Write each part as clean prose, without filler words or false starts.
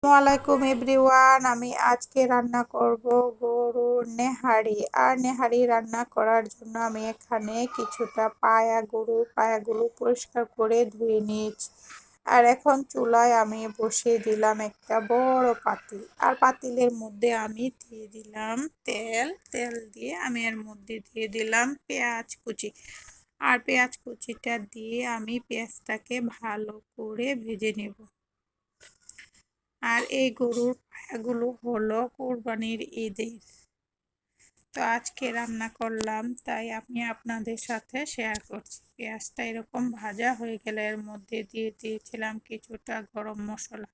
আসসালামাইকুম এভরিওয়ান, আমি আজকে রান্না করব গরুর নেহারি। আর নেহারি রান্না করার জন্য আমি এখানে কিছুটা পায়াগুলো পরিষ্কার করে ধুয়ে নিয়েছি। আর এখন চুলায় আমি বসিয়ে দিলাম একটা বড় পাতিল। আর পাতিলের মধ্যে আমি দিয়ে দিলাম তেল দিয়ে আমি এর মধ্যে দিয়ে দিলাম পেঁয়াজ কুচি। আর পেঁয়াজ কুচিটা দিয়ে আমি পেঁয়াজটাকে ভালো করে ভেজে নেব। আর এই গরুর পায়াগুলো হলো কোরবানির ঈদের। তো আজকে রান্না করলাম, তাই আমি আপনাদের সাথে শেয়ার করছি। পেঁয়াজটা এরকম ভাজা হয়ে গেলে এর মধ্যে দিয়ে দিয়েছিলাম কিছুটা গরম মশলা।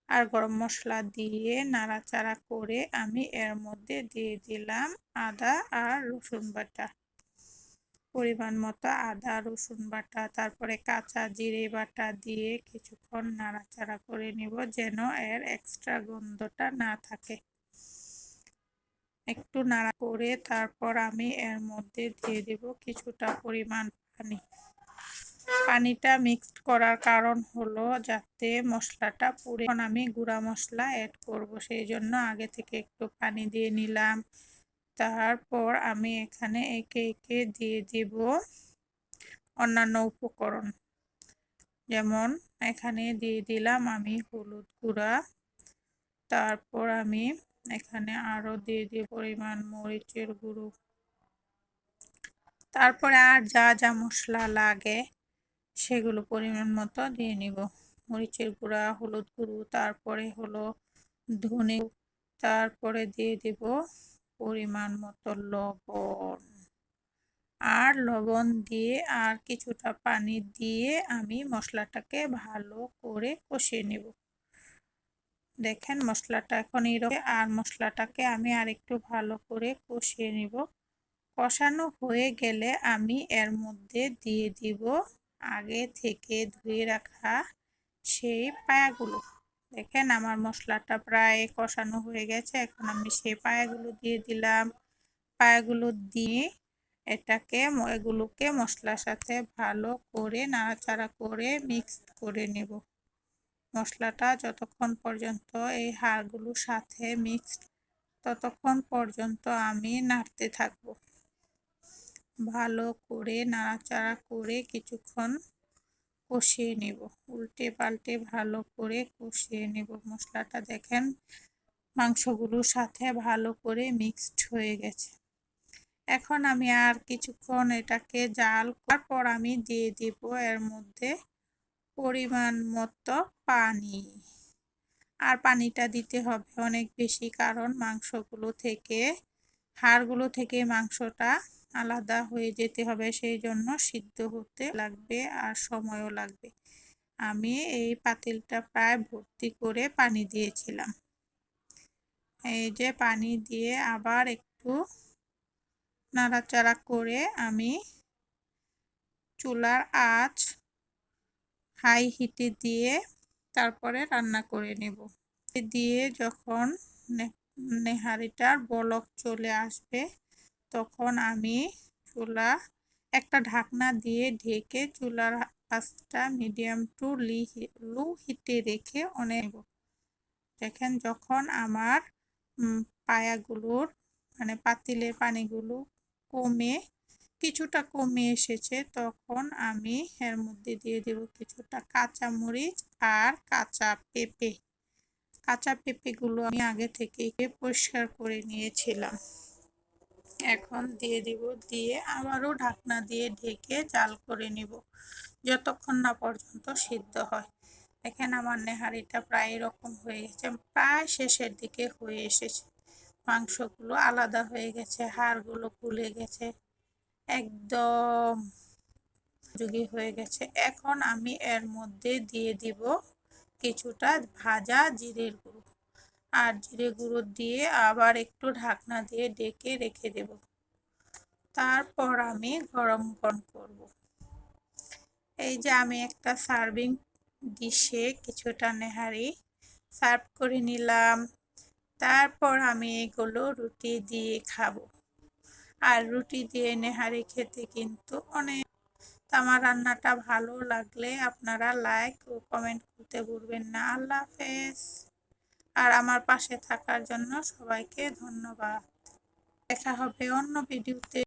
আর গরম মশলা দিয়ে নাড়াচাড়া করে আমি এর মধ্যে দিয়ে দিলাম আদা আর রসুন বাটা, পরিমাণ মতো আদা রসুন বাটা, তারপরে কাঁচা জিরে বাটা দিয়ে কিছুক্ষণ নাড়াচাড়া করে নিব যেন এর এক্সট্রা গন্ধটা না থাকে। একটু নাড়া করে তারপর আমি এর মধ্যে দিয়ে দেব কিছুটা পরিমাণ পানিটা মিক্সড করার কারণ হলো যাতে মশলাটা পুড়ে। এখন আমি গুঁড়া মশলা অ্যাড করব, সেই জন্য আগে থেকে একটু পানি দিয়ে নিলাম। তারপর আমি এখানে একে একে দিয়ে দিব অন্যান্য উপকরণ। যেমন এখানে দিয়ে দিলাম আমি হলুদ গুঁড়া, তারপর আমি এখানে আরও দিয়ে দিই পরিমাণ মরিচের গুঁড়ো। তারপরে আর যা যা মশলা লাগে সেগুলো পরিমাণ মতো দিয়ে নিব। মরিচের গুঁড়া, হলুদ গুঁড়ো, তারপরে হলো ধনে, তারপরে দিয়ে দিব পরিমাণ মতো লবণ। আর লবণ দিয়ে আর কিছুটা পানি দিয়ে আমি মশলাটাকে ভালো করে কষিয়ে নেব। দেখেন মশলাটা এখন এরকম, আর মশলাটাকে আমি আর একটু ভালো করে কষিয়ে নিব। কষানো হয়ে গেলে আমি এর মধ্যে দিয়ে দিব আগে থেকে ধুয়ে রাখা সেই পায়াগুলো। দেখেন আমার মশলাটা প্রায় কষানো হয়ে গেছে, এখন আমি সেই পায়াগুলো দিয়ে দিলাম। পায়াগুলো দিয়ে এগুলোকে মশলার সাথে ভালো করে নাড়াচাড়া করে মিক্সড করে নেব। মশলাটা যতক্ষণ পর্যন্ত এই হাড়গুলোর সাথে মিক্সড, ততক্ষণ পর্যন্ত আমি নাড়তে থাকব। ভালো করে নাড়াচাড়া করে কিছুক্ষণ কষিয়ে নেব, উল্টে পাল্টে ভালো করে কষিয়ে নেব। মশলাটা দেখেন মাংসগুলোর সাথে ভালো করে মিক্সড হয়ে গেছে। এখন আমি আর কিছুক্ষণ এটাকে জাল করার পর আমি দিয়ে দিব এর মধ্যে পরিমাণ মতো পানি। আর পানিটা দিতে হবে অনেক বেশি, কারণ হাড়গুলো থেকে মাংসটা আলাদা হয়ে যেতে হবে, সেই জন্য সিদ্ধ হতে লাগবে আর সময়ও লাগবে। আমি এই পাতিলটা প্রায় ভর্তি করে পানি দিয়েছিলাম। এই যে পানি দিয়ে আবার একটু নাড়াচাড়া করে আমি চুলার আঁচ হাই হিটে দিয়ে তারপরে রান্না করে নেব। দিয়ে যখন নেহারিটার বলক চলে আসবে তখন আমি একটা ঢাকনা দিয়ে ঢেকে চুলার আঁচটা মিডিয়াম টু লো হিটে রেখে অনেক। দেখেন যখন আমার পায়াগুলোর পাতিলের পানিগুলো কিছুটা কমে এসেছে, তখন আমি এর মধ্যে দিয়ে দেব কিছুটা কাঁচামরিচ আর কাঁচা পেঁপেগুলো আমি আগে থেকে পরিষ্কার করে নিয়েছিলাম। এখন দিয়ে দিব, দিয়ে আবারও ঢাকনা দিয়ে ঢেকে জাল করে নিব যতক্ষণ না পর্যন্ত সিদ্ধ হয়। এখানে আমার নেহারিটা প্রায় এরকম হয়ে গেছে, প্রায় শেষের দিকে হয়ে এসেছে। মাংসগুলো আলাদা হয়ে গেছে, হাড়গুলো খুলে গেছে, একদম যুগি হয়ে গেছে। এখন আমি এর মধ্যে দিয়ে দিব কিছুটা ভাজা জিরের গুঁড়ো। আর জিরে গুঁড়ো দিয়ে আবার একটু ঢাকনা দিয়ে ঢেকে রেখে দেব। তারপর আমি গরম করব। এই যে আমি একটা সার্ভিং ডিশে কিছুটা নেহারি সার্ভ করে নিলাম। তারপর আমি এগুলো রুটি দিয়ে খাবো। আর রুটি দিয়ে নেহারি খেতে কিন্তু অনেক। আমার রান্নাটা ভালো লাগলে আপনারা লাইক ও কমেন্ট করতে ভুলবেন না। আল্লাহ হাফেজ। আর আমার পাশে থাকার জন্য সবাইকে ধন্যবাদ। দেখা হবে অন্য ভিডিওতে।